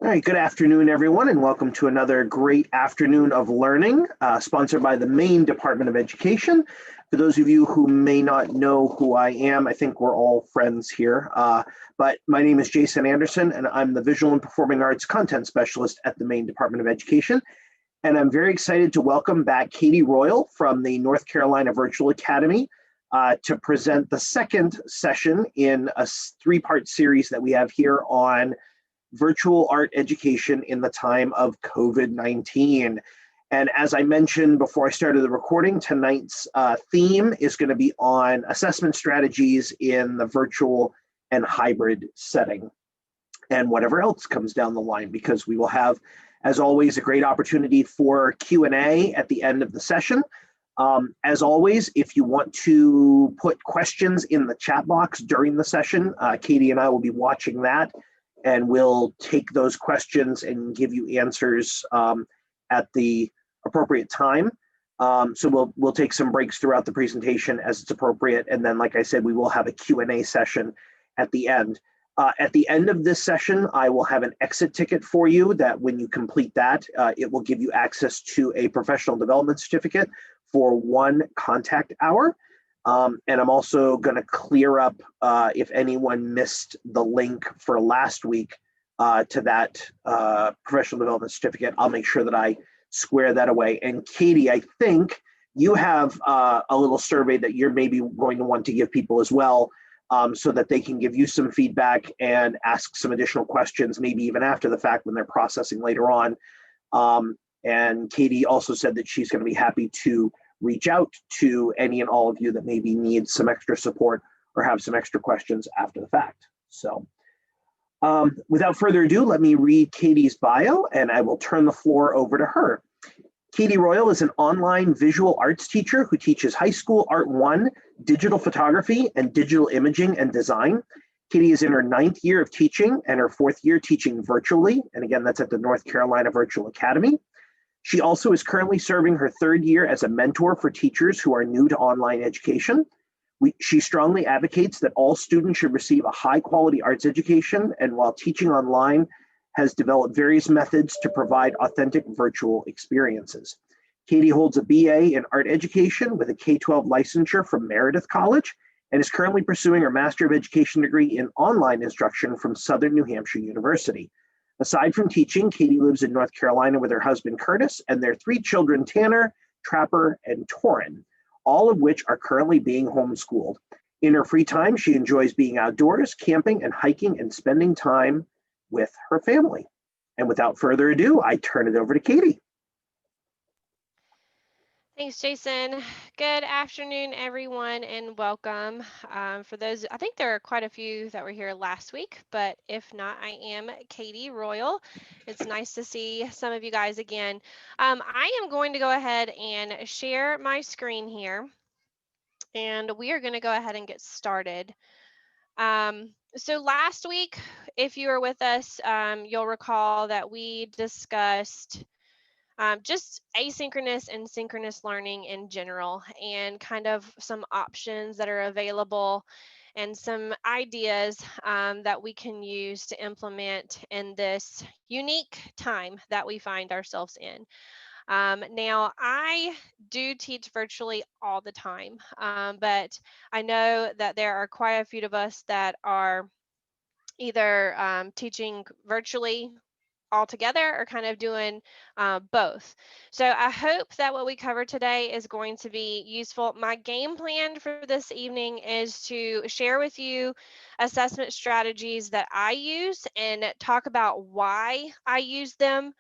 All right, good afternoon, everyone, and welcome to another great afternoon of learning, sponsored by the Maine Department of Education. For those of you who may not know who I am, I think we're all friends here, but my name is Jason Anderson, and I'm the Visual and Performing Arts Content Specialist at the Maine Department of Education. And I'm very excited to welcome back Katie Royal from the North Carolina Virtual Academy to present the second session in a three-part series that we have here on virtual art education in the time of COVID-19. And as I mentioned before I started the recording, tonight's theme is going to be on assessment strategies in the virtual and hybrid setting and whatever else comes down the line, because we will have, as always, a great opportunity for Q&A at the end of the session. As always, if you want to put questions in the chat box during the session, Katie and I will be watching that, and we'll take those questions and give you answers at the appropriate time. So we'll take some breaks throughout the presentation as it's appropriate, and then, like I said, we will have a Q&A session at the end. At the end of this session, I will have an exit ticket for you that when you complete that, it will give you access to a professional development certificate for 1 contact hour. And I'm also going to clear up if anyone missed the link for last week to that professional development certificate. I'll make sure that I square that away. And Katie, I think you have a little survey that you're maybe going to want to give people as well, so that they can give you some feedback and ask some additional questions, maybe even after the fact when they're processing later on. And Katie also said that she's going to be happy to reach out to any and all of you that maybe need some extra support or have some extra questions after the fact. So without further ado, let me read Katie's bio and I will turn the floor over to her. Katie Royal is an online visual arts teacher who teaches high school Art 1, digital photography, and digital imaging and design. Katie is in her 9th year of teaching and her 4th year teaching virtually. And again, that's at the North Carolina Virtual Academy. She also is currently serving her 3rd year as a mentor for teachers who are new to online education. She strongly advocates that all students should receive a high-quality arts education, and while teaching online, has developed various methods to provide authentic virtual experiences. Katie holds a BA in art education with a K-12 licensure from Meredith College and is currently pursuing her Master of Education degree in online instruction from Southern New Hampshire University. Aside from teaching, Katie lives in North Carolina with her husband, Curtis, and their 3 children, Tanner, Trapper, and Torin, all of which are currently being homeschooled. In her free time, she enjoys being outdoors, camping, and hiking, and spending time with her family. And without further ado, I turn it over to Katie. Thanks, Jason. Good afternoon, everyone, and welcome. For those, I think there are quite a few that were here last week, but if not, I am Katie Royal. It's nice to see some of you guys again. I am going to go ahead and share my screen here, and we are going to go ahead and get started. So last week, if you were with us, you'll recall that we discussed just asynchronous and synchronous learning in general, and kind of some options that are available and some ideas that we can use to implement in this unique time that we find ourselves in. Now, I do teach virtually all the time, but I know that there are quite a few of us that are either teaching virtually altogether or kind of doing both. So I hope that what we cover today is going to be useful. My game plan for this evening is to share with you assessment strategies that I use and talk about why I use them.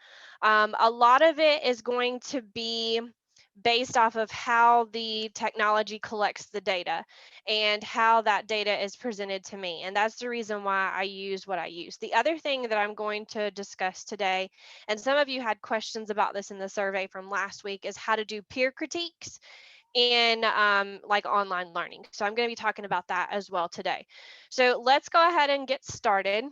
A lot of it is going to be based off of how the technology collects the data and how that data is presented to me. And that's the reason why I use what I use. The other thing that I'm going to discuss today, and some of you had questions about this in the survey from last week, is how to do peer critiques in like online learning. So I'm going to be talking about that as well today. So let's go ahead and get started.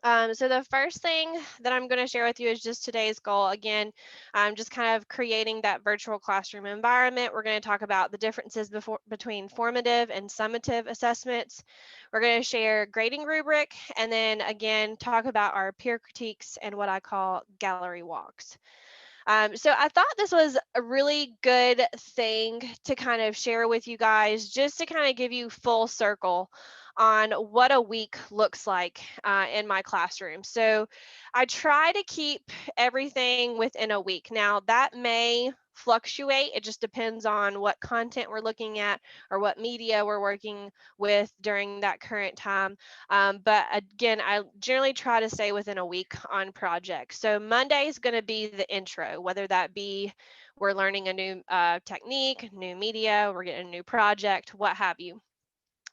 So the first thing that I'm going to share with you is just today's goal. Again, I'm just kind of creating that virtual classroom environment. We're going to talk about the differences between formative and summative assessments. We're going to share grading rubric, and then again, talk about our peer critiques and what I call gallery walks. So I thought this was a really good thing to kind of share with you guys, just to kind of give you full circle on what a week looks like in my classroom. So I try to keep everything within a week. Now that may fluctuate. It just depends on what content we're looking at or what media we're working with during that current time. But again, I generally try to stay within a week on projects. So Monday is going to be the intro, whether that be we're learning a new technique, new media, we're getting a new project, what have you.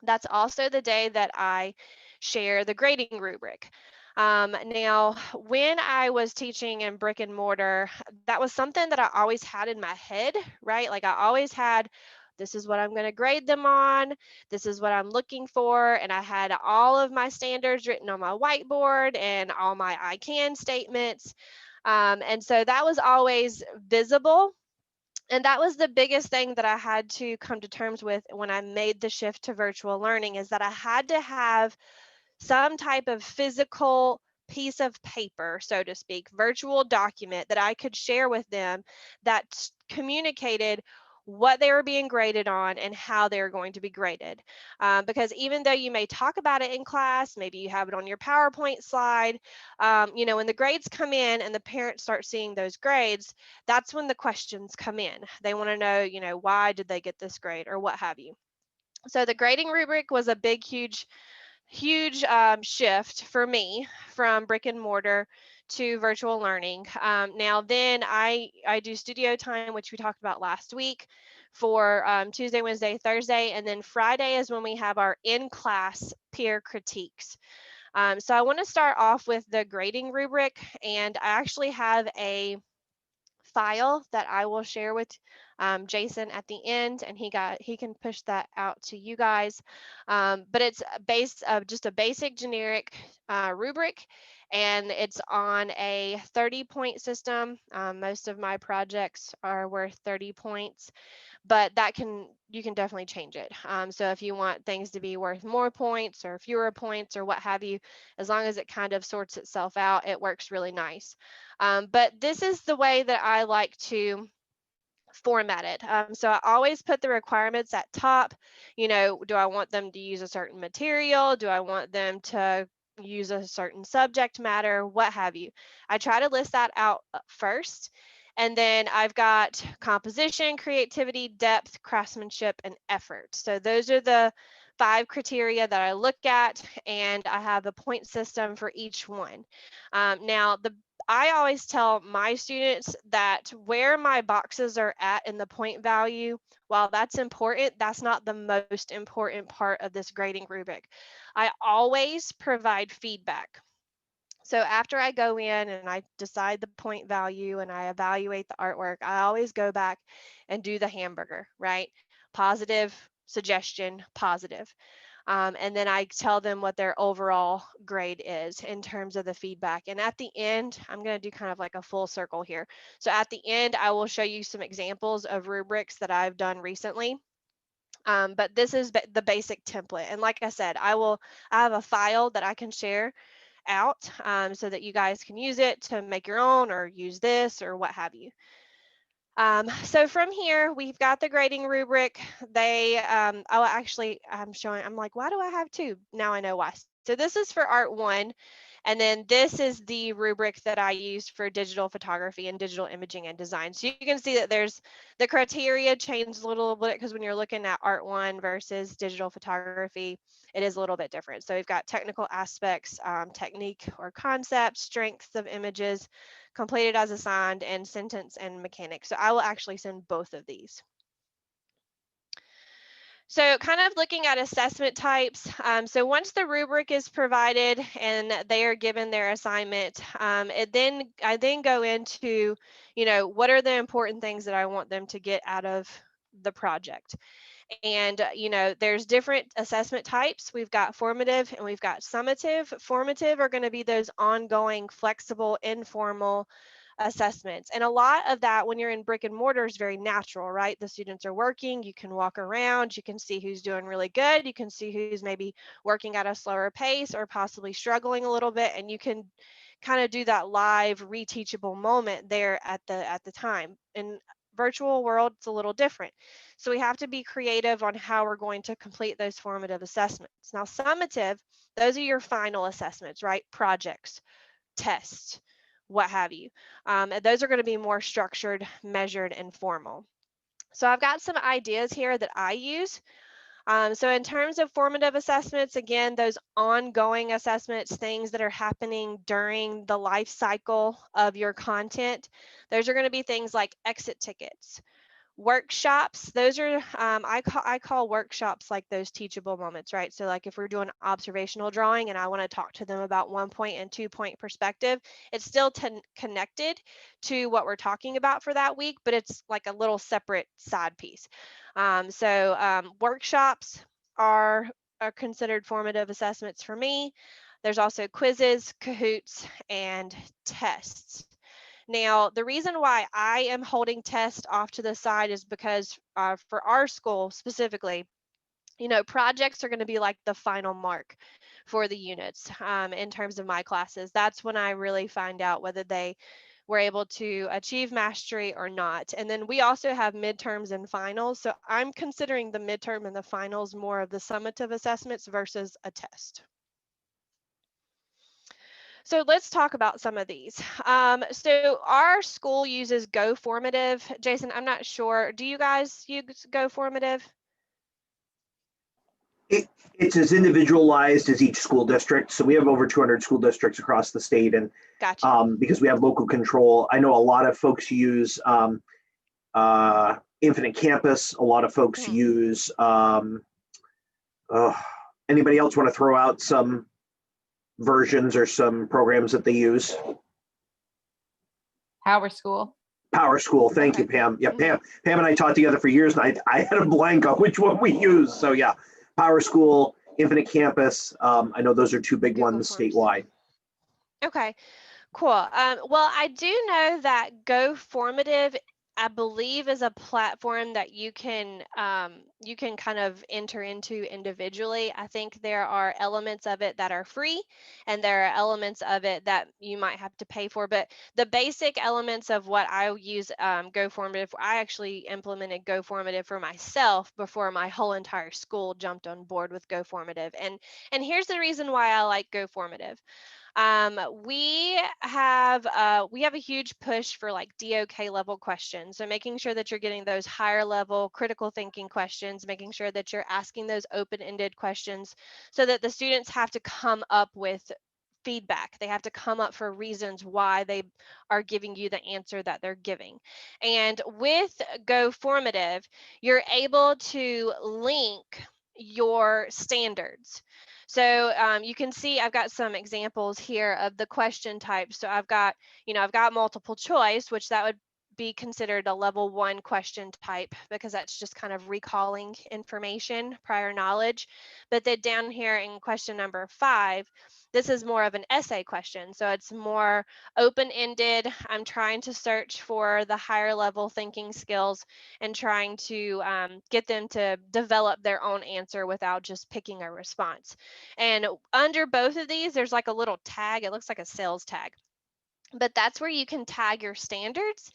That's also the day that I share the grading rubric. Now, when I was teaching in brick and mortar, that was something that I always had in my head, right? Like I always had, this is what I'm going to grade them on. This is what I'm looking for. And I had all of my standards written on my whiteboard and all my I can statements. And so that was always visible, and that was the biggest thing that I had to come to terms with when I made the shift to virtual learning, is that I had to have some type of physical piece of paper, so to speak, virtual document that I could share with them that communicated what they were being graded on and how they were going to be graded. Because even though you may talk about it in class, maybe you have it on your PowerPoint slide, when the grades come in and the parents start seeing those grades, that's when the questions come in. They want to know, why did they get this grade or what have you. So the grading rubric was a big, huge shift for me from brick and mortar to virtual learning. Now then I do studio time, which we talked about last week, for Tuesday, Wednesday, Thursday, and then Friday is when we have our in-class peer critiques. So I want to start off with the grading rubric, and I actually have a file that I will share with Jason at the end, and he can push that out to you guys. But it's based of just a basic generic rubric, and it's on a 30-point system. Most of my projects are worth 30 points, but you can definitely change it. So if you want things to be worth more points or fewer points or what have you, as long as it kind of sorts itself out, it works really nice. But this is the way that I like to format it. So I always put the requirements at top. Do I want them to use a certain material? Do I want them to use a certain subject matter? What have you? I try to list that out first. And then I've got composition, creativity, depth, craftsmanship, and effort. So those are the 5 criteria that I look at, and I have a point system for each one. Now, I always tell my students that where my boxes are at in the point value, while that's important, that's not the most important part of this grading rubric. I always provide feedback. So after I go in and I decide the point value and I evaluate the artwork, I always go back and do the hamburger, right? Positive, suggestion, positive. And then I tell them what their overall grade is in terms of the feedback. And at the end, I'm going to do kind of like a full circle here. So at the end, I will show you some examples of rubrics that I've done recently. But this is the basic template. And like I said, I have a file that I can share out so that you guys can use it to make your own or use this or what have you. So from here, we've got the grading rubric. I'm like, why do I have 2? Now I know why. So this is for Art 1, and then this is the rubric that I used for digital photography and digital imaging and design. So you can see that there's the criteria changed a little bit, because when you're looking at Art 1 versus digital photography, it is a little bit different. So we've got technical aspects, technique or concept, strengths of images, completed as assigned, and sentence and mechanics. So I will actually send both of these. So kind of looking at assessment types. So once the rubric is provided and they are given their assignment, I then go into, what are the important things that I want them to get out of the project. And, there's different assessment types. We've got formative and we've got summative. Formative are going to be those ongoing, flexible, informal assessments. And a lot of that when you're in brick and mortar is very natural, right? The students are working, you can walk around, you can see who's doing really good, you can see who's maybe working at a slower pace or possibly struggling a little bit, and you can kind of do that live reteachable moment there at the time. In virtual world, it's a little different. So we have to be creative on how we're going to complete those formative assessments. Now, summative, those are your final assessments, right? Projects, tests, what have you. And those are going to be more structured, measured, and formal. So I've got some ideas here that I use. So in terms of formative assessments, again, those ongoing assessments, things that are happening during the life cycle of your content, those are going to be things like exit tickets, workshops. Those are I call workshops like those teachable moments, right? So like if we're doing observational drawing and I want to talk to them about 1 point and 2 point perspective, it's still connected to what we're talking about for that week, but it's like a little separate side piece. Workshops are considered formative assessments for me. There's also quizzes, Kahoots, and tests. Now, the reason why I am holding tests off to the side is because for our school specifically, projects are going to be like the final mark for the units in terms of my classes. That's when I really find out whether they were able to achieve mastery or not. And then we also have midterms and finals. So I'm considering the midterm and the finals more of the summative assessments versus a test. So let's talk about some of these. So our school uses Go Formative. Jason, I'm not sure. Do you guys use Go Formative? It's as individualized as each school district. So we have over 200 school districts across the state, and Gotcha. because we have local control, I know a lot of folks use Infinite Campus. A lot of folks Mhm. use. Anybody else want to throw out some versions or some programs that they use? Power School. Power School. Thank you, Okay. Pam. Yeah, Mhm. Pam and I taught together for years, and I had a blank on which one we use. So yeah, Power School, Infinite Campus. I know those are two big Google ones Forms. statewide. Okay. Cool. Well, I do know that Go Formative, I believe, is a platform that you can kind of enter into individually. I think there are elements of it that are free, and there are elements of it that you might have to pay for. But the basic elements of what I use Go Formative, I actually implemented Go Formative for myself before my whole entire school jumped on board with Go Formative. And here's the reason why I like Go Formative. We have a huge push for like DOK level questions. So making sure that you're getting those higher level critical thinking questions, making sure that you're asking those open-ended questions so that the students have to come up with feedback. They have to come up for reasons why they are giving you the answer that they're giving. And with Go Formative, you're able to link your standards. So you can see I've got some examples here of the question types. So I've got multiple choice, which that would be considered a level 1 question type because that's just kind of recalling information, prior knowledge. But then down here in question number 5, this is more of an essay question. So it's more open-ended. I'm trying to search for the higher level thinking skills and trying to get them to develop their own answer without just picking a response. And under both of these, there's like a little tag. It looks like a sales tag. But that's where you can tag your standards.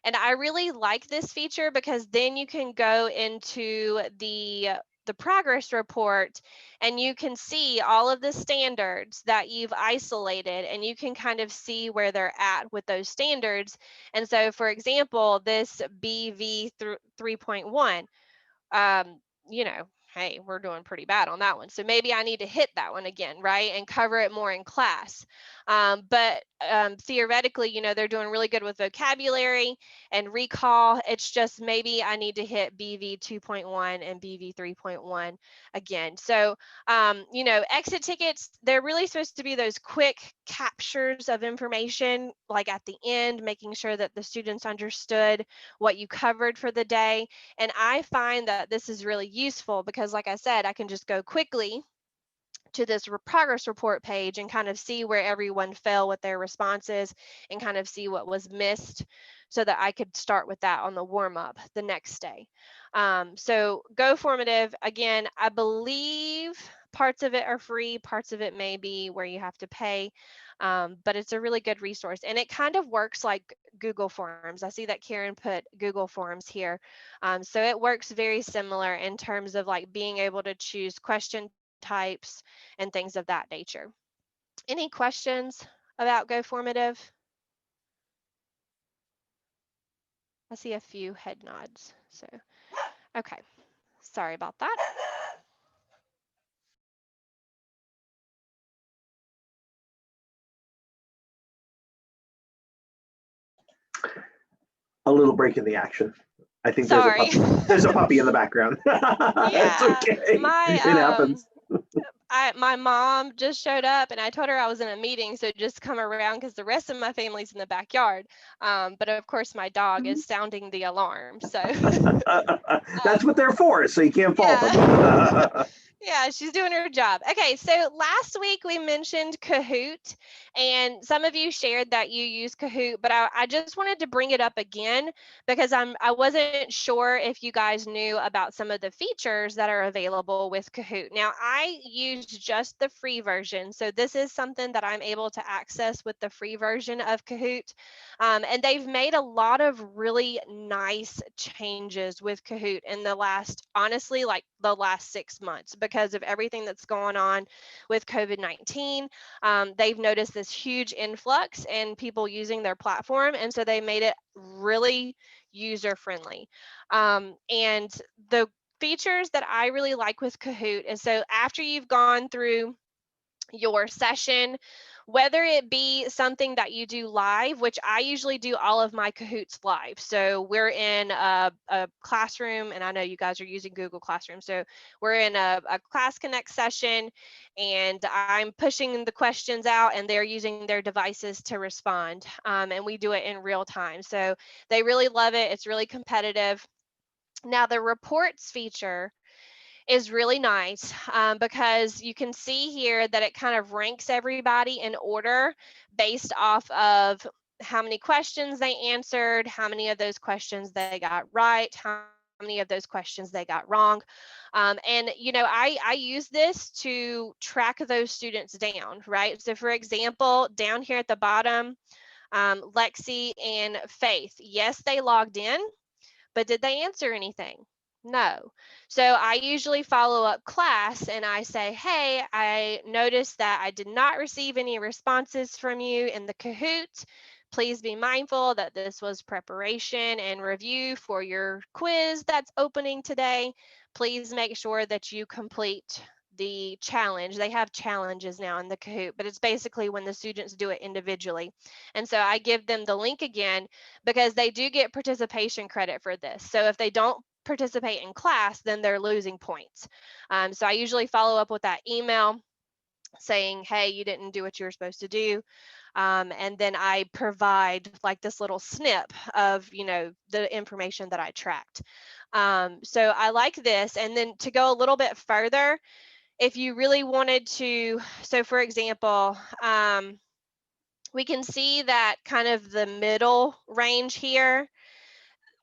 And I really like this feature because then you can go into the progress report and you can see all of the standards that you've isolated and you can kind of see where they're at with those standards. And so, for example, this BV 3.1, um, hey, we're doing pretty bad on that one. So maybe I need to hit that one again, right? And cover it more in class. But theoretically, they're doing really good with vocabulary and recall. It's just maybe I need to hit BV 2.1 and BV 3.1 again. So, exit tickets, they're really supposed to be those quick captures of information, like at the end, making sure that the students understood what you covered for the day. And I find that this is really useful because, like I said, I can just go quickly to this progress report page and kind of see where everyone fell with their responses and kind of see what was missed so that I could start with that on the warm up the next day. So Go Formative, again, I believe parts of it are free, parts of it may be where you have to pay, but it's a really good resource. And it kind of works like Google Forms. I see that Karen put Google Forms here. So it works very similar in terms of like being able to choose question types and things of that nature. Any questions about Go Formative? I see a few head nods. So, okay. Sorry about that. A little break in the action. I think Sorry. there's a puppy in the background. It's Yeah. okay. It happens. My mom just showed up and I told her I was in a meeting, so just come around because the rest of my family's in the backyard. But of course, my dog is sounding the alarm. So That's what they're for, so you can't fault yeah. them. Yeah, she's doing her job. Okay, so last week we mentioned Kahoot, and some of you shared that you use Kahoot, but I just wanted to bring it up again because I wasn't sure if you guys knew about some of the features that are available with Kahoot. Now, I used just the free version, so this is something that I'm able to access with the free version of Kahoot. And they've made a lot of really nice changes with Kahoot in the last, honestly, like the last 6 months because of everything that's going on with COVID-19. They've noticed this huge influx in people using their platform. And so they made it really user friendly. And the features that I really like with Kahoot is so after you've gone through your session, whether it be something that you do live, which I usually do all of my Kahoots live. So we're in a classroom, and I know you guys are using Google Classroom. So we're in a Class Connect session, and I'm pushing the questions out, and they're using their devices to respond. And we do it in real time. So they really love it. It's really competitive. Now, the reports feature is really nice because you can see here that it kind of ranks everybody in order based off of how many questions they answered, how many of those questions they got right, how many of those questions they got wrong. And, I use this to track those students down, right? So, for example, down here at the bottom, Lexi and Faith, yes, they logged in, but did they answer anything? No. So I usually follow up class and I say, hey, I noticed that I did not receive any responses from you in the Kahoot. Please be mindful that this was preparation and review for your quiz that's opening today. Please make sure that you complete the challenge. They have challenges now in the Kahoot, but it's basically when the students do it individually. And so I give them the link again because they do get participation credit for this. So if they don't participate in class, then they're losing points. So I usually follow up with that email saying, hey, you didn't do what you were supposed to do. And then I provide like this little snip of, the information that I tracked. So I like this. And then to go a little bit further, if you really wanted to, so for example, we can see that kind of the middle range here,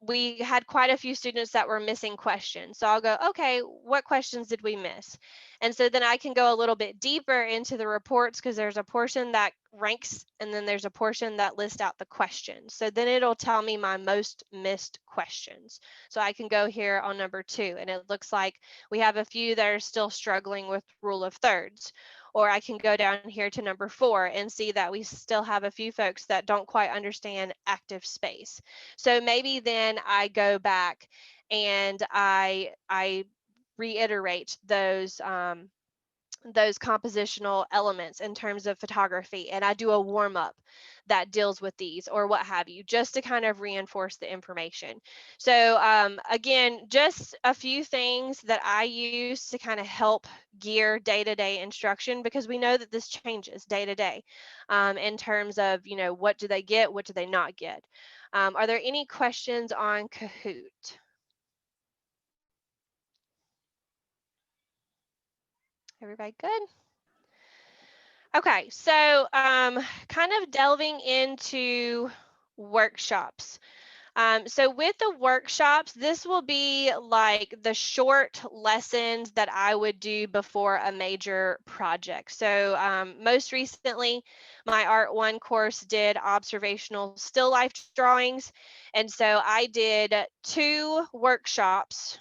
we had quite a few students that were missing questions. So I'll go, okay, what questions did we miss? And so then I can go a little bit deeper into the reports because there's a portion that ranks and then there's a portion that lists out the questions. So then it'll tell me my most missed questions. So I can go here on number 2 and it looks like we have a few that are still struggling with rule of thirds. Or I can go down here to number 4 and see that we still have a few folks that don't quite understand active space. So maybe then I go back and I reiterate those compositional elements in terms of photography, and I do a warm-up that deals with these or what have you, just to kind of reinforce the information. So again, just a few things that I use to kind of help gear day-to-day instruction, because we know that this changes day to day in terms of, what do they get, what do they not get. Are there any questions on Kahoot? Everybody good? Okay, so kind of delving into workshops. So with the workshops, this will be like the short lessons that I would do before a major project. So most recently, my Art 1 course did observational still life drawings. And so I did 2 workshops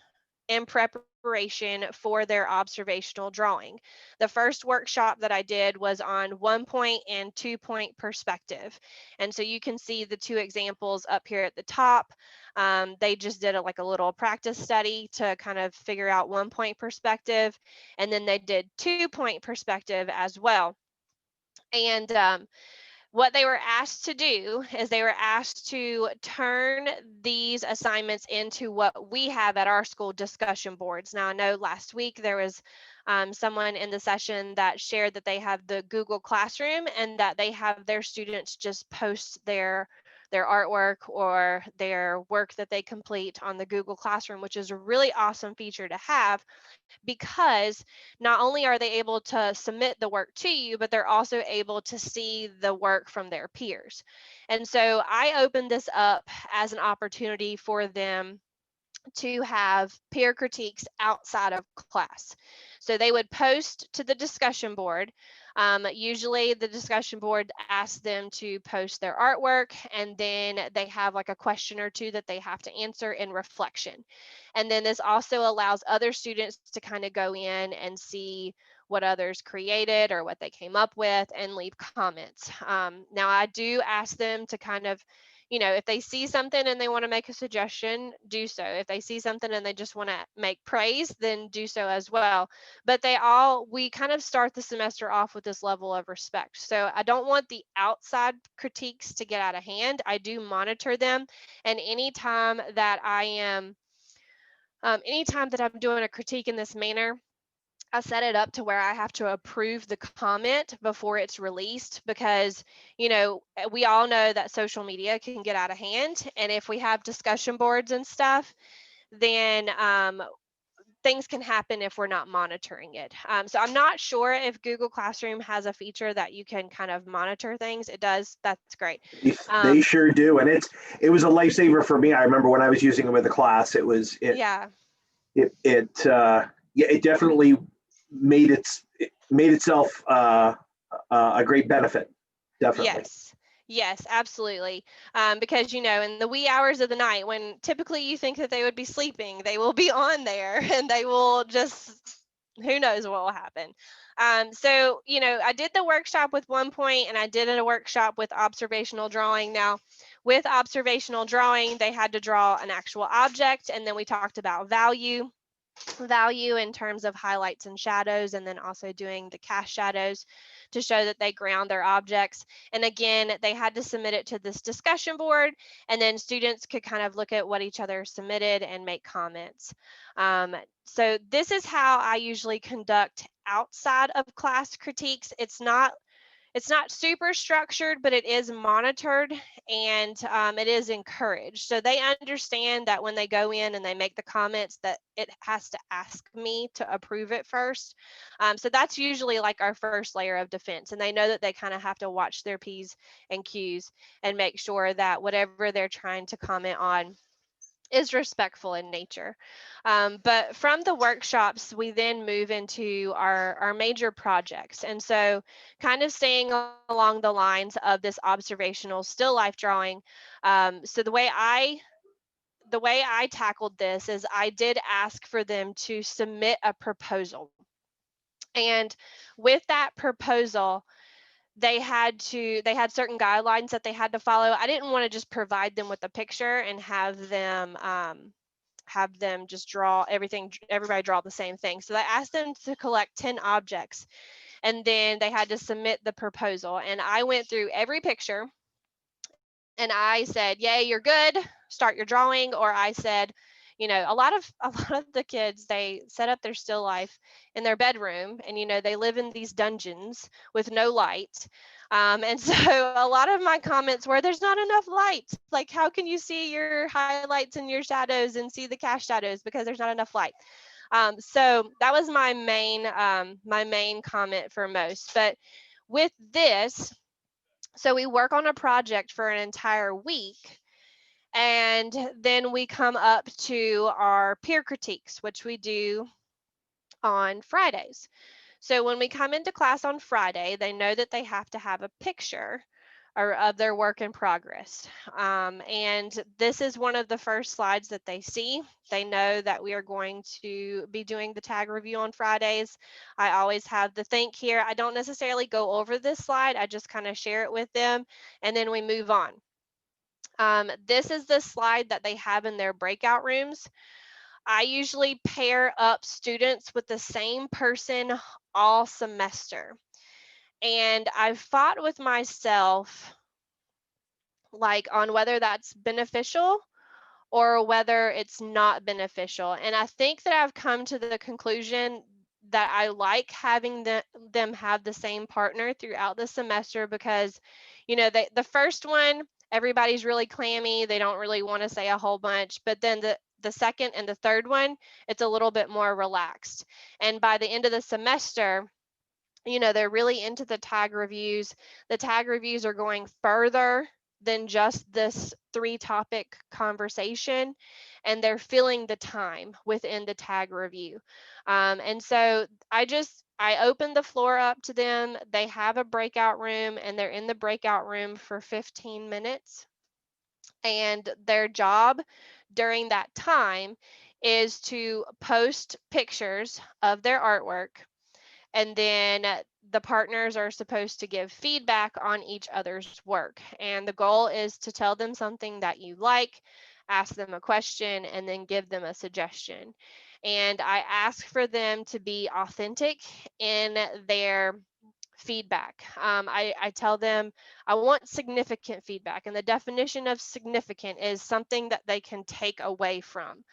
in preparation for their observational drawing. The first workshop that I did was on 1-point and 2-point perspective. And so you can see the 2 examples up here at the top. They just did like a little practice study to kind of figure out 1-point perspective. And then they did 2-point perspective as well. And what they were asked to do is they were asked to turn these assignments into what we have at our school, discussion boards. Now, I know last week there was someone in the session that shared that they have the Google Classroom and that they have their students just post their artwork or their work that they complete on the Google Classroom, which is a really awesome feature to have, because not only are they able to submit the work to you, but they're also able to see the work from their peers. And so I opened this up as an opportunity for them to have peer critiques outside of class. So they would post to the discussion board. Usually the discussion board asks them to post their artwork, and then they have like a question or two that they have to answer in reflection. And then this also allows other students to kind of go in and see what others created or what they came up with and leave comments. Now I do ask them to kind of, if they see something and they want to make a suggestion, do so. If they see something and they just want to make praise, then do so as well. But we kind of start the semester off with this level of respect. So I don't want the outside critiques to get out of hand. I do monitor them. And anytime that I'm doing a critique in this manner, I set it up to where I have to approve the comment before it's released, because, we all know that social media can get out of hand. And if we have discussion boards and stuff, then things can happen if we're not monitoring it. So I'm not sure if Google Classroom has a feature that you can kind of monitor things. It does. That's great. They sure do, and it was a lifesaver for me. I remember when I was using it with a class. Yeah. It definitely it made itself a great benefit. Definitely. Yes, absolutely. Because, in the wee hours of the night, when typically you think that they would be sleeping, they will be on there and they will just, who knows what will happen. So, I did the workshop with 1-point and I did a workshop with observational drawing. Now, with observational drawing, they had to draw an actual object, and then we talked about value in terms of highlights and shadows, and then also doing the cast shadows to show that they ground their objects. And again, they had to submit it to this discussion board, and then students could kind of look at what each other submitted and make comments. So this is how I usually conduct outside of class critiques. It's not super structured, but it is monitored, and it is encouraged. So they understand that when they go in and they make the comments, that it has to ask me to approve it first. So that's usually like our first layer of defense. And they know that they kind of have to watch their P's and Q's and make sure that whatever they're trying to comment on is respectful in nature. But from the workshops, we then move into our major projects. And so kind of staying along the lines of this observational still life drawing. So the way I tackled this is I did ask for them to submit a proposal. And with that proposal, they had certain guidelines that they had to follow. I didn't want to just provide them with a picture and have them have them just draw everything, everybody draw the same thing. So I asked them to collect 10 objects, and then they had to submit the proposal. And I went through every picture and I said, yay, you're good, start your drawing. Or I said, a lot of the kids, they set up their still life in their bedroom, and they live in these dungeons with no light. And so a lot of my comments were, there's not enough light. Like, how can you see your highlights and your shadows and see the cast shadows, because there's not enough light. So that was my main comment for most. But with this, so we work on a project for an entire week, and then we come up to our peer critiques, which we do on Fridays. So when we come into class on Friday, they know that they have to have a picture or of their work in progress. And this is one of the first slides that they see. They know that we are going to be doing the tag review on Fridays. I always have the think here. I don't necessarily go over this slide. I just kind of share it with them, and then we move on. This is the slide that they have in their breakout rooms. I usually pair up students with the same person all semester. And I've fought with myself, like, on whether that's beneficial or whether it's not beneficial. And I think that I've come to the conclusion that I like having them have the same partner throughout the semester, because, the first one, everybody's really clammy. They don't really want to say a whole bunch. But then the second and the third one, it's a little bit more relaxed. And by the end of the semester, they're really into the tag reviews. The tag reviews are going further than just this 3-topic conversation, and they're filling the time within the tag review. And so I open the floor up to them. They have a breakout room, and they're in the breakout room for 15 minutes. And their job during that time is to post pictures of their artwork, and then the partners are supposed to give feedback on each other's work. And the goal is to tell them something that you like, ask them a question, and then give them a suggestion. And I ask for them to be authentic in their feedback. I tell them I want significant feedback. And the definition of significant is something that they can take away from.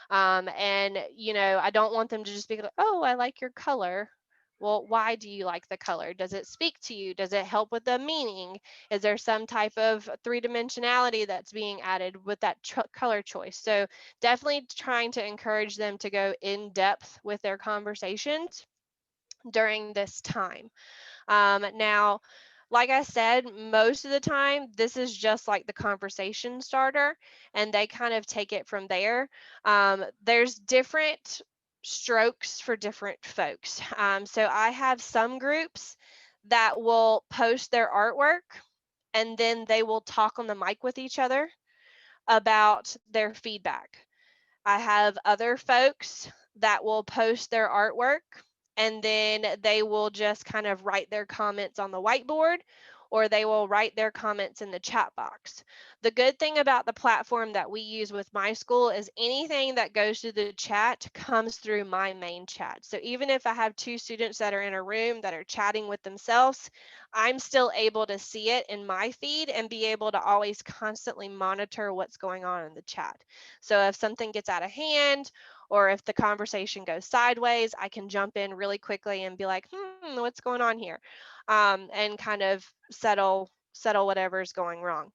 And, I don't want them to just be like, oh, I like your color. Well, why do you like the color? Does it speak to you? Does it help with the meaning? Is there some type of 3-dimensionality that's being added with that color choice? So definitely trying to encourage them to go in depth with their conversations during this time. Now, like I said, most of the time, this is just like the conversation starter, and they kind of take it from there. There's different strokes for different folks. So I have some groups that will post their artwork, and then they will talk on the mic with each other about their feedback. I have other folks that will post their artwork, and then they will just kind of write their comments on the whiteboard, or they will write their comments in the chat box. The good thing about the platform that we use with my school is anything that goes to the chat comes through my main chat. So even if I have 2 students that are in a room that are chatting with themselves, I'm still able to see it in my feed and be able to always constantly monitor what's going on in the chat. So if something gets out of hand, or if the conversation goes sideways, I can jump in really quickly and be like, what's going on here? And kind of settle whatever is going wrong.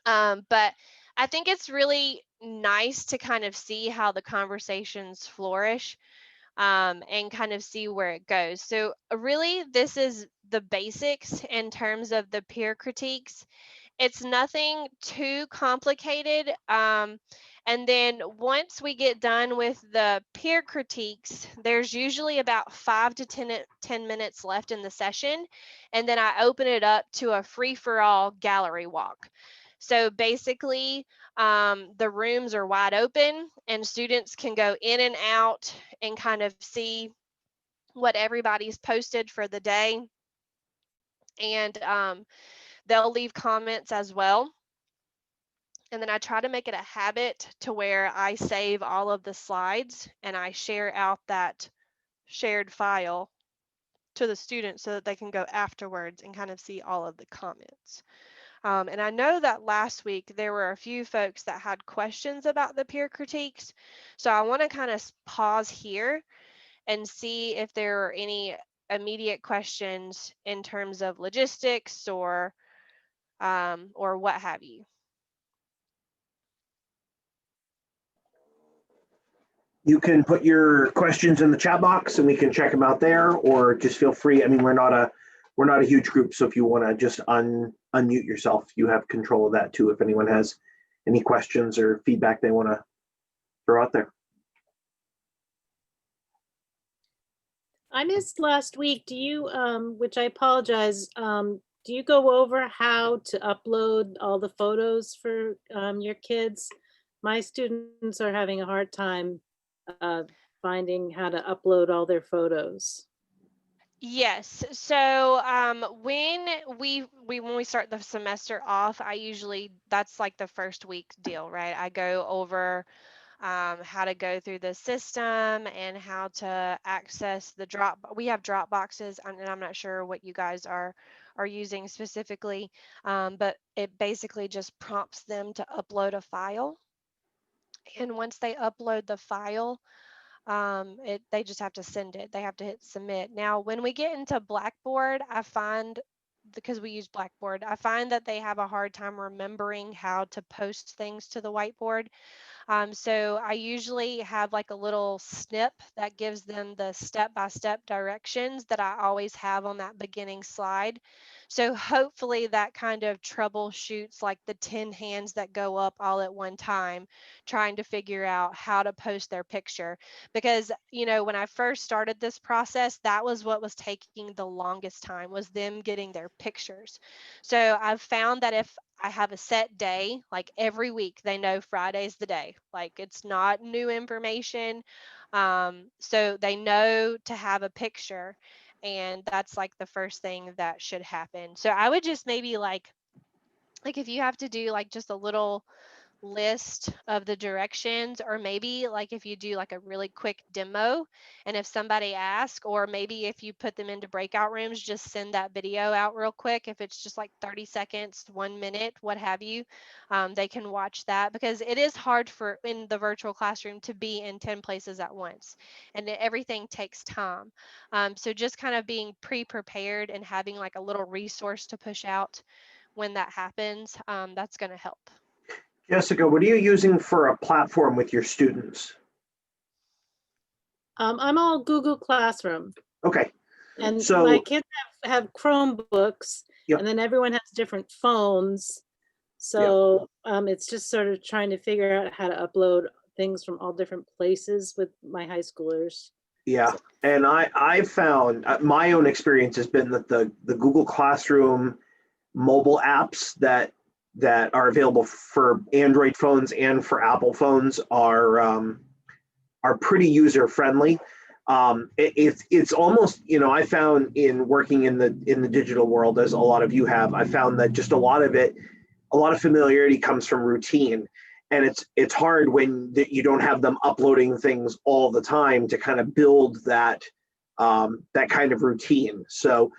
But I think it's really nice to kind of see how the conversations flourish, and kind of see where it goes. So really, this is the basics in terms of the peer critiques. It's nothing too complicated. And then once we get done with the peer critiques, there's usually about 5 to 10 minutes left in the session. And then I open it up to a free-for-all gallery walk. So basically, the rooms are wide open, and students can go in and out and kind of see what everybody's posted for the day. And they'll leave comments as well. And then I try to make it a habit to where I save all of the slides and I share out that shared file to the students so that they can go afterwards and kind of see all of the comments. And I know that last week there were a few folks that had questions about the peer critiques. So I want to kind of pause here and see if there are any immediate questions in terms of logistics or what have you. You can put your questions in the chat box and we can check them out there, or just feel free. I mean, we're not a huge group, so if you want to just unmute yourself, you have control of that too. If anyone has any questions or feedback they want to throw out there. I missed last week. Do you, which I apologize, do you go over how to upload all the photos for your kids? My students are having a hard time finding how to upload all their photos. Yes. So when we start the semester off, I usually that's like the first week deal, right? I go over how to go through the system and how to access the drop. We have drop boxes, and I'm not sure what you guys are using specifically, but it basically just prompts them to upload a file. And once they upload the file, they just have to send it. They have to hit submit. Now, when we get into Blackboard, I find, because we use Blackboard, I find that they have a hard time remembering how to post things to the whiteboard. So I usually have like a little snip that gives them the step-by-step directions that I always have on that beginning slide. So hopefully that kind of troubleshoots like the 10 hands that go up all at one time, trying to figure out how to post their picture. Because, you know, when I first started this process, that was what was taking the longest time, was them getting their pictures. So I've found that if I have a set day, like every week, they know Friday's the day. Like it's not new information. So they know to have a picture, and that's like the first thing that should happen. So I would just maybe like if you have to do like just a little list of the directions, or maybe like if you do like a really quick demo, and if somebody asks, or maybe if you put them into breakout rooms, just send that video out real quick. If it's just like 30 seconds, 1 minute, what have you, they can watch that, because it is hard for in the virtual classroom to be in 10 places at once, and everything takes time. So just kind of being pre-prepared and having like a little resource to push out when that happens, that's going to help. Jessica, what are you using for a platform with your students? I'm all Google Classroom. Okay. And So my kids have Chromebooks, Yep. and then everyone has different phones. So it's just sort of trying to figure out how to upload things from all different places with my high schoolers. yeah, and I found my own experience has been that the Google Classroom mobile apps that are available for Android phones and for Apple phones are pretty user friendly. It's almost, you know, I found in working in the digital world, as a lot of you have, I found that just a lot of familiarity comes from routine, and it's hard when you don't have them uploading things all the time to kind of build that that kind of routine. So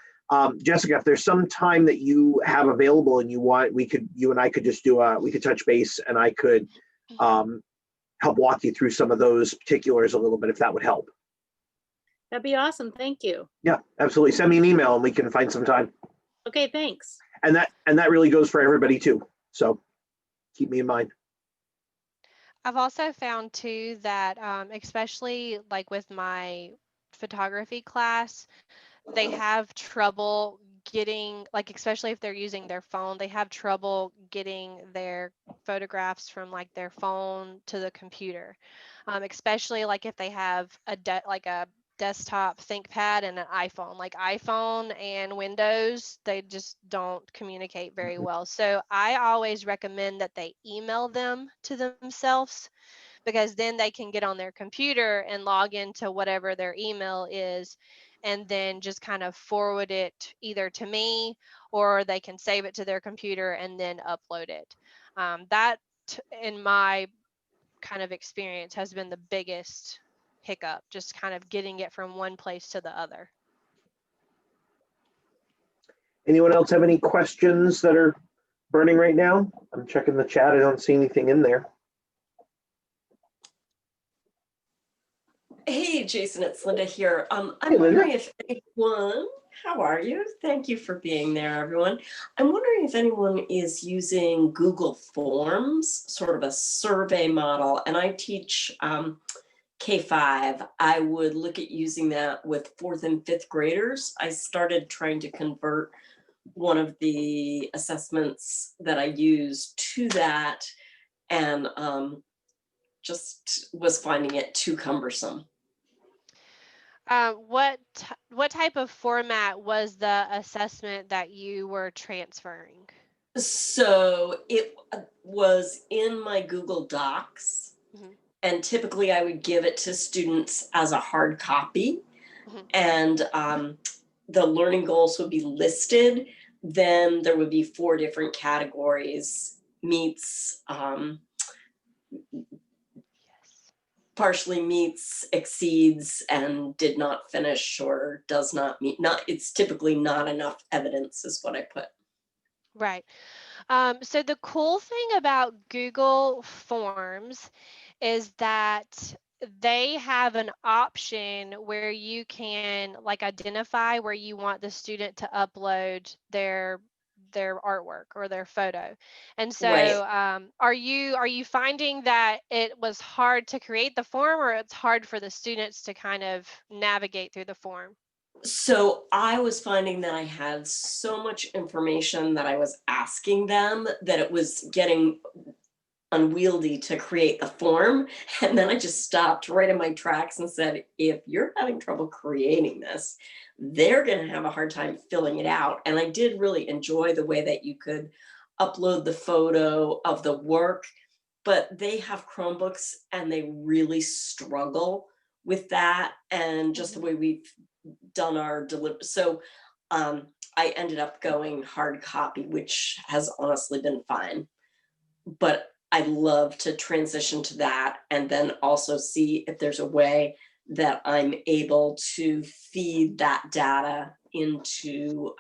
Jessica, if there's some time that you have available and you want, you and I could just we could touch base, and I could help walk you through some of those particulars a little bit, if that would help. That'd be awesome. Thank you. Yeah, absolutely. Send me an email and we can find some time. Okay, thanks. And that really goes for everybody too. So keep me in mind. I've also found too that, especially like with my photography class, they have trouble getting, like, especially if they're using their phone, they have trouble getting their photographs from like their phone to the computer. Especially like if they have like a desktop ThinkPad and an iPhone. Like iPhone and Windows, they just don't communicate very well. So I always recommend that they email them to themselves, because then they can get on their computer and log into whatever their email is, and then just kind of forward it either to me, or they can save it to their computer and then upload it. That in my kind of experience, has been the biggest hiccup, just kind of getting it from one place to the other. Anyone else have any questions that are burning right now? I'm checking the chat. I don't see anything in there. Hey, Jason, it's Linda here. I'm Hey, Linda. wondering if anyone, how are you? Thank you for being there, everyone. I'm wondering if anyone is using Google Forms, sort of a survey model, and I teach K-5. I would look at using that with 4th and 5th graders. I started trying to convert one of the assessments that I use to that, and just was finding it too cumbersome. What type of format was the assessment that you were transferring? So it was in my Google Docs, Mhm. and typically I would give it to students as a hard copy, Mhm. and the learning goals would be listed. Then there would be 4 different categories: meets, Yes. partially meets, exceeds, and did not finish or does not meet. It's typically not enough evidence is what I put. Right. So the cool thing about Google Forms is that they have an option where you can like identify where you want the student to upload their artwork or their photo. And so Right. are you finding that it was hard to create the form, or it's hard for the students to kind of navigate through the form? So I was finding that I had so much information that I was asking them that it was getting unwieldy to create the form. And then I just stopped right in my tracks and said, if you're having trouble creating this, they're going to have a hard time filling it out. And I did really enjoy the way that you could upload the photo of the work, but they have Chromebooks and they really struggle with that. And just the way we've done our delivery. So I ended up going hard copy, which has honestly been fine. But I'd love to transition to that and then also see if there's a way that I'm able to feed that data into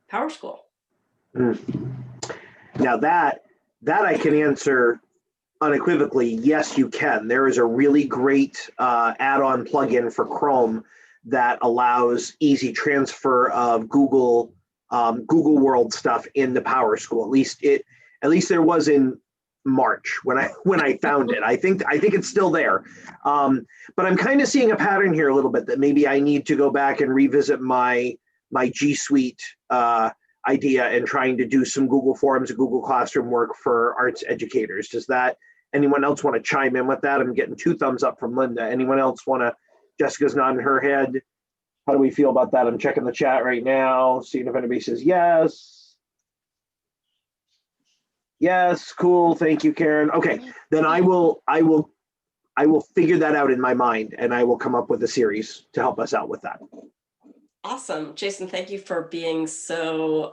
PowerSchool. Now that I can answer unequivocally, yes, you can. There is a really great add-on plugin for Chrome that allows easy transfer of Google World stuff into PowerSchool. At least there was in March when I found it. I think it's still there. But I'm kind of seeing a pattern here a little bit that maybe I need to go back and revisit my G Suite idea and trying to do some Google Forms and Google Classroom work for arts educators. Does that, anyone else want to chime in with that? I'm getting 2 thumbs up from Linda. Anyone else want to? Jessica's nodding her head. How do we feel about that? I'm checking the chat right now, seeing if anybody says yes. Yes, cool. Thank you, Karen. Okay, then I will figure that out in my mind, and I will come up with a series to help us out with that. Awesome. Jason, thank you for being so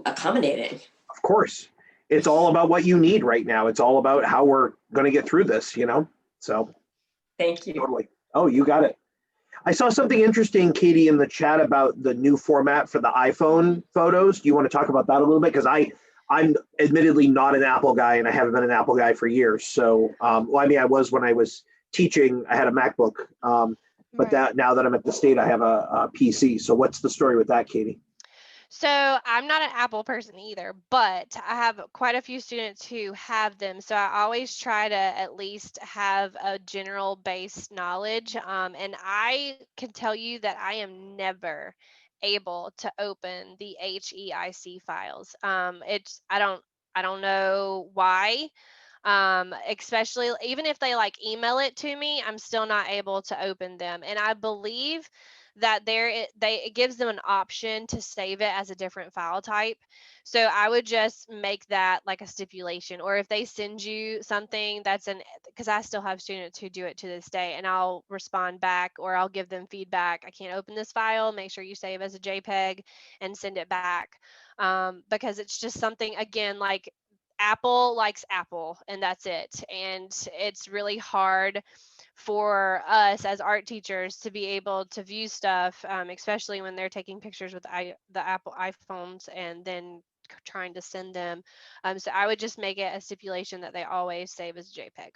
accommodating. Of course. It's all about what you need right now. It's all about how we're going to get through this, So Thank you. totally. Oh, you got it. I saw something interesting, Katie, in the chat about the new format for the iPhone photos. Do you want to talk about that a little bit? Because I'm admittedly not an Apple guy, and I haven't been an Apple guy for years. So, well, I mean, I was when I was teaching. I had a MacBook, but Right. now that I'm at the state, I have a PC. So, what's the story with that, Katie? So I'm not an Apple person either, but I have quite a few students who have them. So I always try to at least have a general base knowledge. And I can tell you that I am never able to open the HEIC files. I don't know why. Especially even if they like email it to me, I'm still not able to open them. And I believe that it gives them an option to save it as a different file type. So I would just make that like a stipulation, or if they send you something because I still have students who do it to this day, and I'll respond back or I'll give them feedback. I can't open this file. Make sure you save as a JPEG and send it back. Because it's just something, again, like Apple likes Apple and that's it. And it's really hard for us as art teachers to be able to view stuff, especially when they're taking pictures with the Apple iPhones and then trying to send them. So I would just make it a stipulation that they always save as JPEG.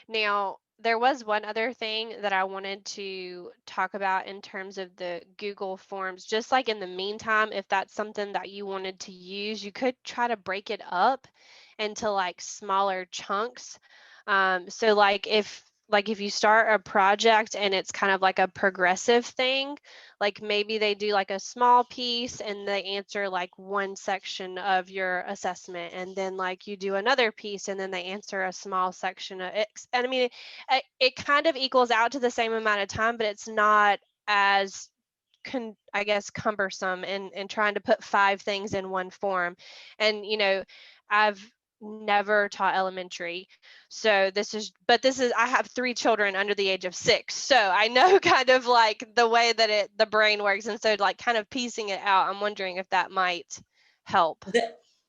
Now, there was one other thing that I wanted to talk about in terms of the Google Forms. Just like in the meantime, if that's something that you wanted to use, you could try to break it up into like smaller chunks. So like if you start a project and it's kind of like a progressive thing, like maybe they do like a small piece and they answer like one section of your assessment, and then like you do another piece and then they answer a small section of it. And I mean, it kind of equals out to the same amount of time, but it's not as I guess cumbersome in trying to put 5 things in one form. And I've never taught elementary, so this is I have 3 children under the age of 6, so I know kind of like the way that the brain works, and so like kind of piecing it out, I'm wondering if that might help.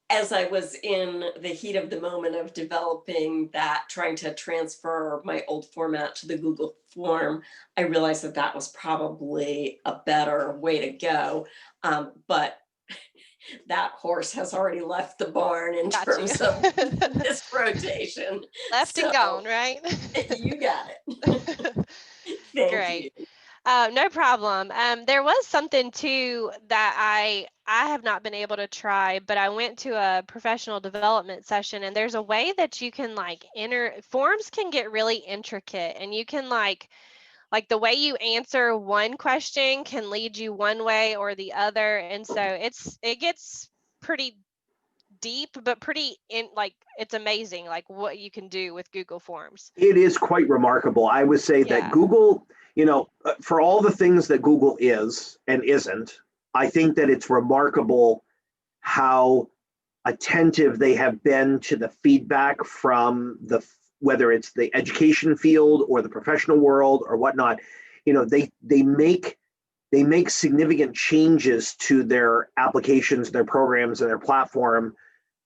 As I was in the heat of the moment of developing that, trying to transfer my old format to the Google form, I realized that that was probably a better way to go. But that horse has already left the barn in Got terms you. of this rotation. Left and gone, right? You got it. Thank Great. you. No problem. There was something too that I have not been able to try, but I went to a professional development session, and there's a way that you can like forms can get really intricate, and you can like the way you answer one question can lead you one way or the other, and so it gets pretty deep, but it's amazing like what you can do with Google Forms. It is quite remarkable. I would say that Yeah. Google, for all the things that Google is and isn't, I think that it's remarkable how attentive they have been to the feedback from whether it's the education field or the professional world or whatnot. They make significant changes to their applications, their programs, and their platform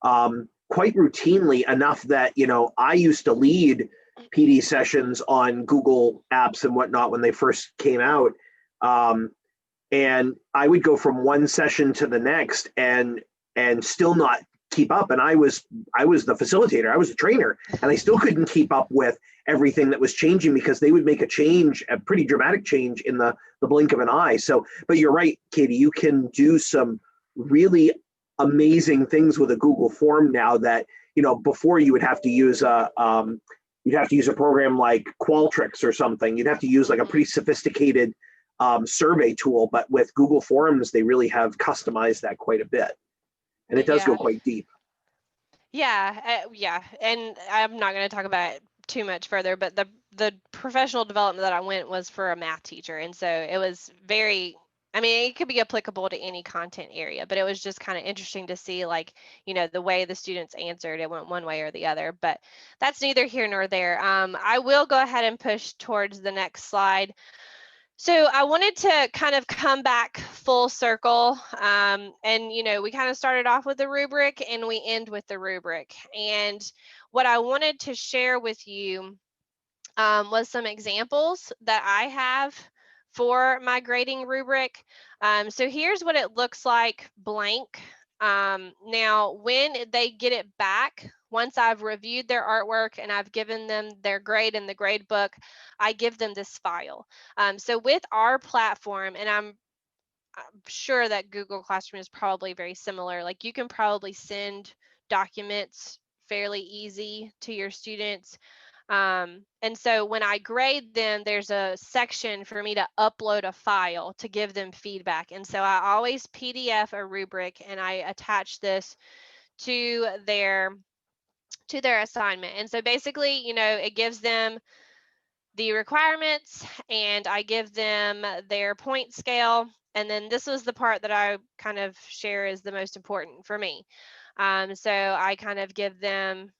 quite routinely, enough that I used to lead PD sessions on Google apps and whatnot when they first came out, and I would go from one session to the next and still not keep up. And I was the facilitator, I was the trainer, and I still couldn't keep up with everything that was changing, because they would make a pretty dramatic change in the blink of an eye. So, but you're right, Katie, you can do some really amazing things with a Google form now that, before you would have to use a program like Qualtrics or something. You'd have to use like a pretty sophisticated survey tool, but with Google Forms, they really have customized that quite a bit. And it does go quite deep. Yeah, and I'm not going to talk about it too much further, but the professional development that I went was for a math teacher, and so it was very, I mean, it could be applicable to any content area, but it was just kind of interesting to see, like, the way the students answered, it went one way or the other, but that's neither here nor there. I will go ahead and push towards the next slide. So I wanted to kind of come back full circle, and we kind of started off with the rubric and we end with the rubric. And what I wanted to share with you was some examples that I have for my grading rubric. So here's what it looks like blank. Now, when they get it back, once I've reviewed their artwork and I've given them their grade in the grade book, I give them this file. So with our platform, and I'm sure that Google Classroom is probably very similar, like you can probably send documents fairly easy to your students. And so when I grade them, there's a section for me to upload a file to give them feedback. And so I always PDF a rubric and I attach this to their assignment. And so basically, you know, it gives them the requirements and I give them their point scale. And then this was the part that I kind of share is the most important for me. So I kind of give them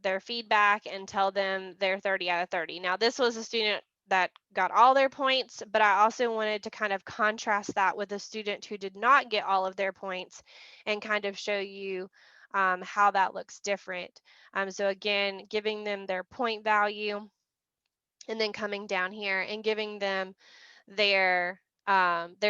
their feedback and tell them they're 30 out of 30. Now, this was a student that got all their points, but I also wanted to kind of contrast that with a student who did not get all of their points and kind of show you how that looks different. So again, giving them their point value and then coming down here and giving them their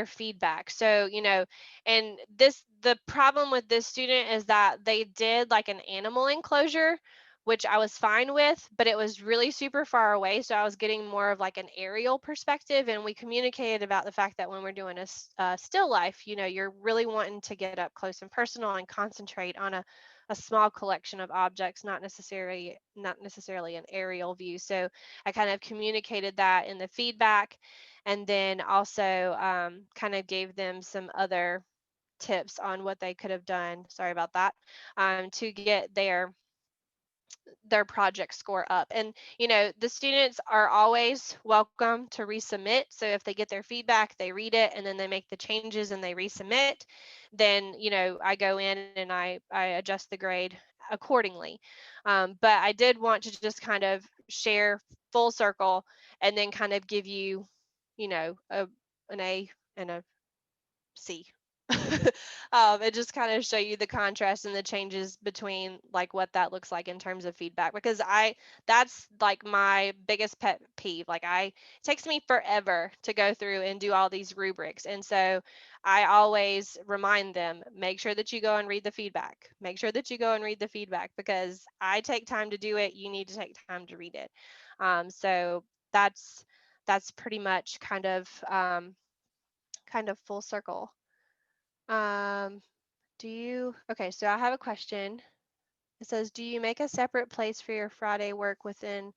feedback. So, you know, and the problem with this student is that they did like an animal enclosure, which I was fine with, but it was really super far away. So I was getting more of like an aerial perspective. And we communicated about the fact that when we're doing a still life, you know, you're really wanting to get up close and personal and concentrate on a small collection of objects, not necessarily an aerial view. So I kind of communicated that in the feedback, and then also kind of gave them some other tips on what they could have done. Sorry about that, to get their project score up. And you know, the students are always welcome to resubmit. So if they get their feedback, they read it and then they make the changes and they resubmit, then you know, I go in and I adjust the grade accordingly. But I did want to just kind of share full circle and then kind of give you, you know, an A and a C. And just kind of show you the contrast and the changes between like what that looks like in terms of feedback, because that's like my biggest pet peeve. Like it takes me forever to go through and do all these rubrics. And so I always remind them, make sure that you go and read the feedback. Make sure that you go and read the feedback, because I take time to do it. You need to take time to read it. So that's pretty much kind of full circle. Um, okay, so I have a question. It says, do you make a separate place for your Friday work within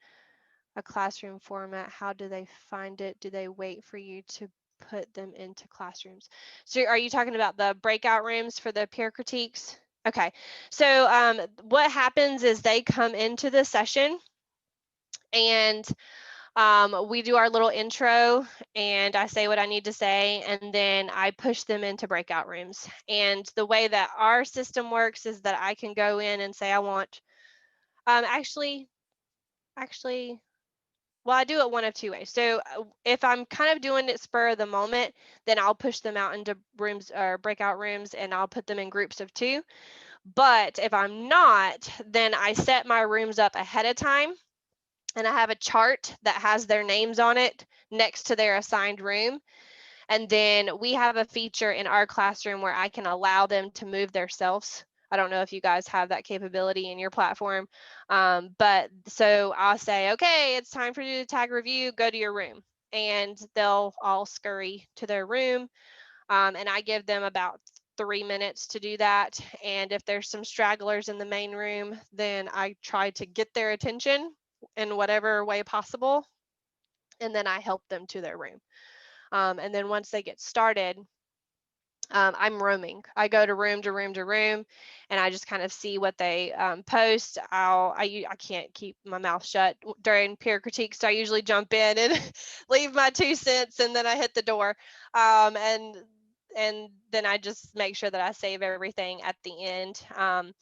a classroom format? How do they find it? Do they wait for you to put them into classrooms? So are you talking about the breakout rooms for the peer critiques? Okay, so what happens is they come into the session and we do our little intro and I say what I need to say, and then I push them into breakout rooms. And the way that our system works is that I can go in and say, I want, actually, well, I do it one of two ways. So if I'm kind of doing it spur of the moment, then I'll push them out into rooms or breakout rooms and I'll put them in groups of 2. But if I'm not, then I set my rooms up ahead of time. And I have a chart that has their names on it next to their assigned room. And then we have a feature in our classroom where I can allow them to move themselves. I don't know if you guys have that capability in your platform. But so I'll say, okay, it's time for you to tag review, go to your room. And they'll all scurry to their room. And I give them about 3 minutes to do that. And if there's some stragglers in the main room, then I try to get their attention in whatever way possible, and then I help them to their room. And then once they get started, I'm roaming. I go to room to room to room, and I just kind of see what they post. I can't keep my mouth shut during peer critiques, so I usually jump in and leave my 2 cents, and then I hit the door. And then I just make sure that I save everything at the end. And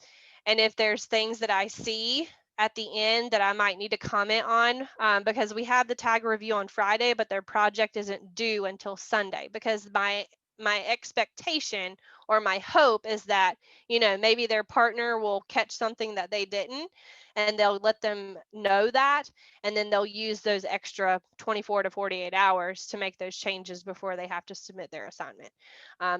if there's things that I see at the end that I might need to comment on, because we have the tag review on Friday, but their project isn't due until Sunday, because my expectation or my hope is that, you know, maybe their partner will catch something that they didn't, and they'll let them know that, and then they'll use those extra 24 to 48 hours to make those changes before they have to submit their assignment.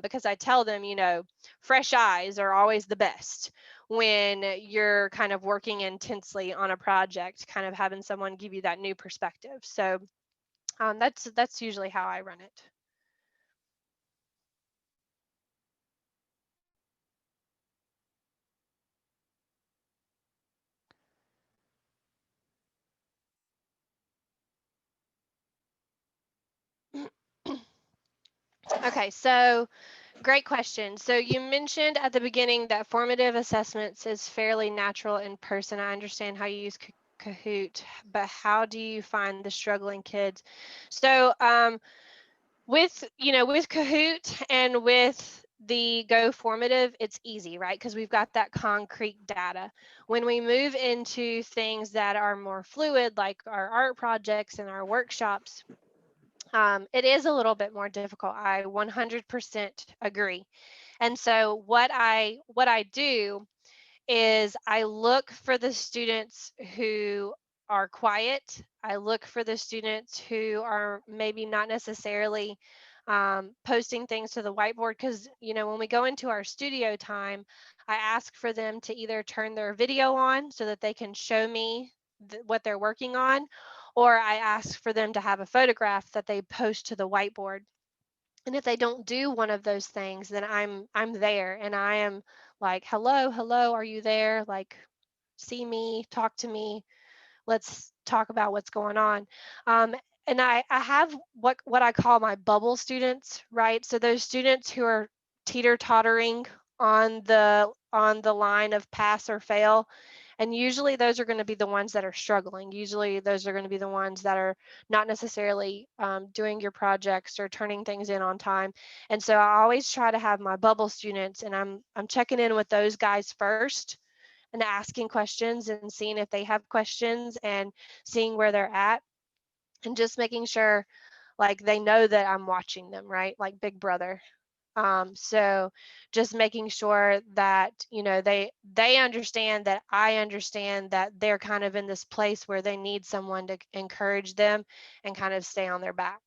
Because I tell them, you know, fresh eyes are always the best when you're kind of working intensely on a project, kind of having someone give you that new perspective. So that's usually how I run it. Okay, so Great question. So you mentioned at the beginning that formative assessments is fairly natural in person. I understand how you use Kahoot, but how do you find the struggling kids? So with Kahoot and with the Go Formative, it's easy, right? Because we've got that concrete data. When we move into things that are more fluid, like our art projects and our workshops, it is a little bit more difficult. I 100% agree. And so what I do is I look for the students who are quiet. I look for the students who are maybe not necessarily posting things to the whiteboard, because when we go into our studio time, I ask for them to either turn their video on so that they can show me what they're working on, or I ask for them to have a photograph that they post to the whiteboard. And if they don't do one of those things, then I'm there and I am like, hello, are you there? Like, see me, talk to me, let's talk about what's going on. And I have what I call my bubble students, right? So those students who are teeter-tottering on the line of pass or fail. And usually those are going to be the ones that are struggling. Usually those are going to be the ones that are not necessarily doing your projects or turning things in on time. And so I always try to have my bubble students, and I'm checking in with those guys first and asking questions and seeing if they have questions and seeing where they're at, and just making sure like they know that I'm watching them, right? Like Big Brother. So just making sure that they understand that I understand that they're kind of in this place where they need someone to encourage them and kind of stay on their back.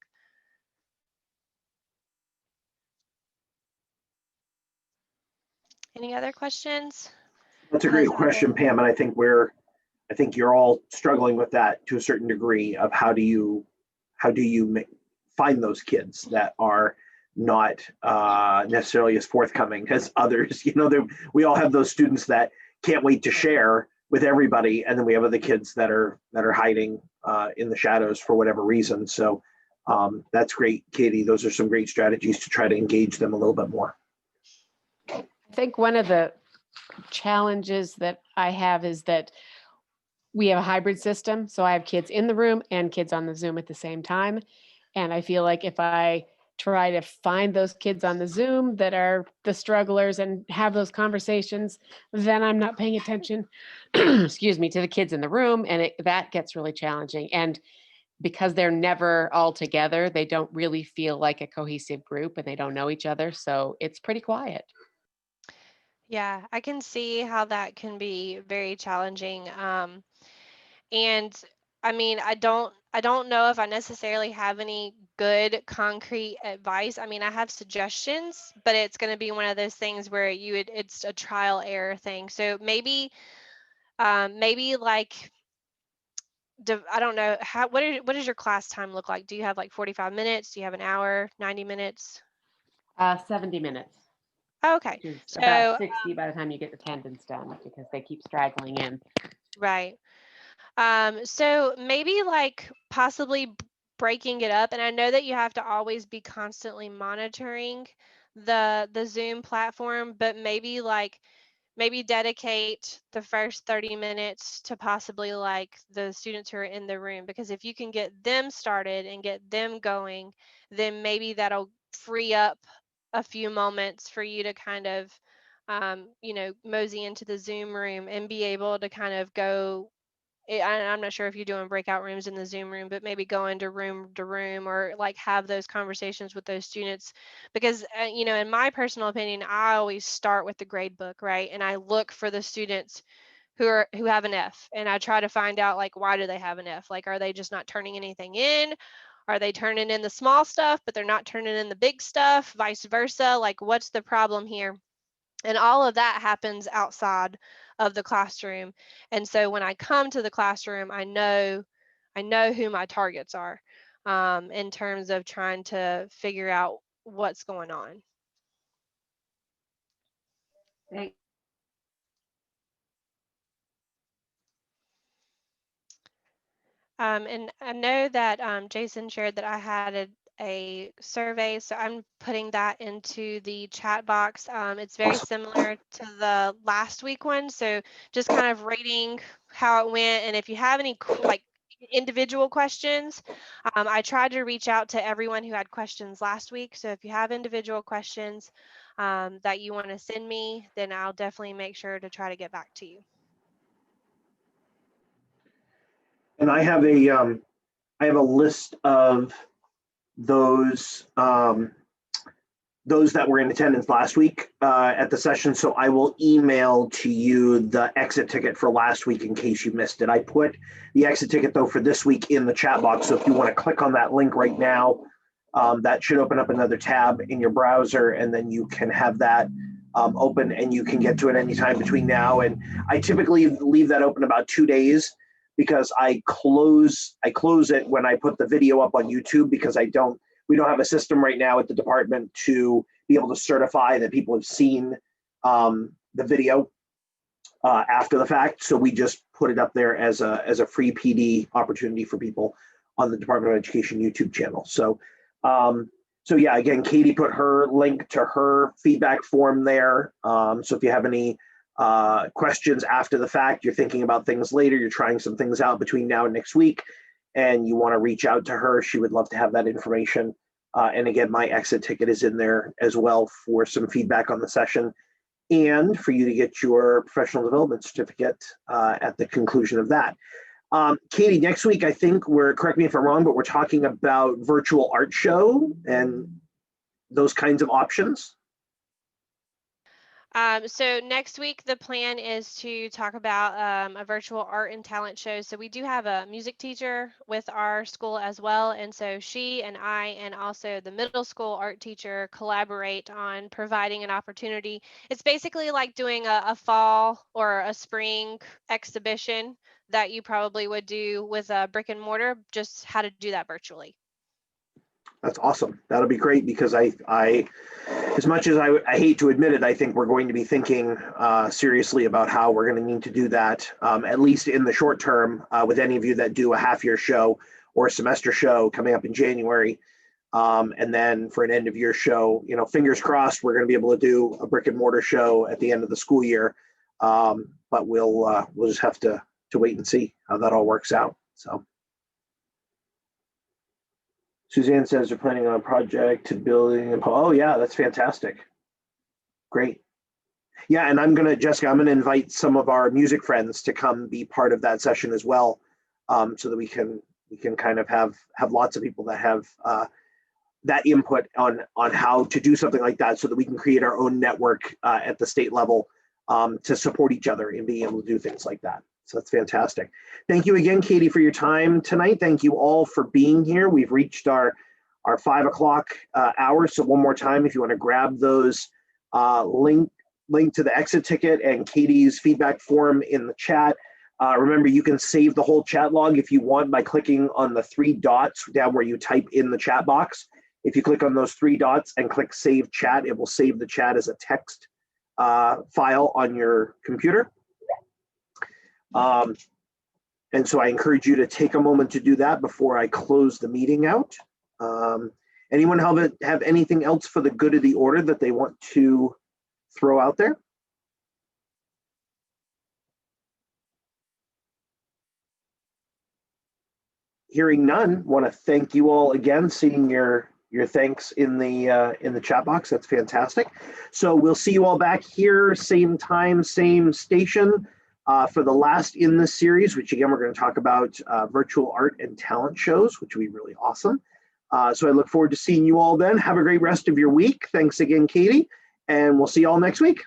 Any other questions? That's a great question, Pam, and I think you're all struggling with that to a certain degree of how do you find those kids that are not necessarily as forthcoming as others. We all have those students that can't wait to share with everybody, and then we have other kids that are hiding in the shadows for whatever reason. So that's great, Katie. Those are some great strategies to try to engage them a little bit more. I think one of the challenges that I have is that we have a hybrid system. So I have kids in the room and kids on the Zoom at the same time. And I feel like if I try to find those kids on the Zoom that are the strugglers and have those conversations, then I'm not paying attention, excuse me, to the kids in the room. And that gets really challenging. And because they're never all together, they don't really feel like a cohesive group and they don't know each other. So it's pretty quiet. Yeah, I can see how that can be very challenging. And I mean, I don't know if I necessarily have any good concrete advice. I mean, I have suggestions, but it's going to be one of those things where it's a trial error thing. So maybe like I don't know what does your class time look like? Do you have like 45 minutes? Do you have an hour, 90 minutes? 70 minutes. Okay. Which is So about 60 by the time you get attendance done because they keep straggling in. right. So maybe like possibly breaking it up. And I know that you have to always be constantly monitoring the Zoom platform, but maybe dedicate the first 30 minutes to possibly like the students who are in the room, because if you can get them started and get them going, then maybe that'll free up a few moments for you to kind of mosey into the Zoom room and be able to kind of go. I'm not sure if you're doing breakout rooms in the Zoom room, but maybe go into room to room or like have those conversations with those students. Because, in my personal opinion, I always start with the grade book, right? And I look for the students who have an F, and I try to find out like, why do they have an F? Like, are they just not turning anything in? Are they turning in the small stuff, but they're not turning in the big stuff? Vice versa. Like, what's the problem here? And all of that happens outside of the classroom. And so when I come to the classroom, I know who my targets are, in terms of trying to figure out what's going on. Thanks. And I know that Jason shared that I had a survey. So I'm putting that into the chat box. It's very similar to the last week one. So just kind of rating how it went. And if you have any like individual questions, I tried to reach out to everyone who had questions last week. So if you have individual questions that you want to send me, then I'll definitely make sure to try to get back to you. And I have a list of those that were in attendance last week at the session. So I will email to you the exit ticket for last week in case you missed it. I put the exit ticket though for this week in the chat box. So if you want to click on that link right now, that should open up another tab in your browser, and then you can have that open and you can get to it anytime between now. And I typically leave that open about 2 days because I close it when I put the video up on YouTube, because we don't have a system right now at the department to be able to certify that people have seen the video after the fact. So we just put it up there as a free PD opportunity for people on the Department of Education YouTube channel. So yeah, again, Katie put her link to her feedback form there. So if you have any questions after the fact, you're thinking about things later, you're trying some things out between now and next week, and you want to reach out to her, she would love to have that information. And again, my exit ticket is in there as well for some feedback on the session and for you to get your professional development certificate at the conclusion of that. Katie, next week, I think correct me if I'm wrong, but we're talking about virtual art show and those kinds of options. So next week, the plan is to talk about a virtual art and talent show. So we do have a music teacher with our school as well. And so she and I, and also the middle school art teacher, collaborate on providing an opportunity. It's basically like doing a fall or a spring exhibition that you probably would do with a brick and mortar, just how to do that virtually. That's awesome. That'll be great, because I as much as I hate to admit it, I think we're going to be thinking seriously about how we're going to need to do that, at least in the short term, with any of you that do a half-year show or a semester show coming up in January. And then for an end-of-year show, fingers crossed, we're going to be able to do a brick and mortar show at the end of the school year. But we'll just have to wait and see how that all works out. So. Suzanne says they're planning on a project to building. Oh yeah, that's fantastic. Great. Yeah, and Jessica, I'm gonna invite some of our music friends to come be part of that session as well, so that we can kind of have lots of people that have that input on how to do something like that, so that we can create our own network at the state level to support each other in being able to do things like that. So that's fantastic. Thank you again, Katie, for your time tonight. Thank you all for being here. We've reached our 5 o'clock hour. So one more time, if you want to grab those link to the exit ticket and Katie's feedback form in the chat. Remember, you can save the whole chat log if you want by clicking on the 3 dots down where you type in the chat box. If you click on those 3 dots and click Save Chat, it will save the chat as a text file on your computer. And so I encourage you to take a moment to do that before I close the meeting out. Anyone have anything else for the good of the order that they want to throw out there? Hearing none, want to thank you all again, seeing your thanks in the chat box. That's fantastic. So we'll see you all back here, same time, same station. For the last in this series, which again, we're going to talk about virtual art and talent shows, which will be really awesome. So I look forward to seeing you all then. Have a great rest of your week. Thanks again, Katie, and we'll see you all next week.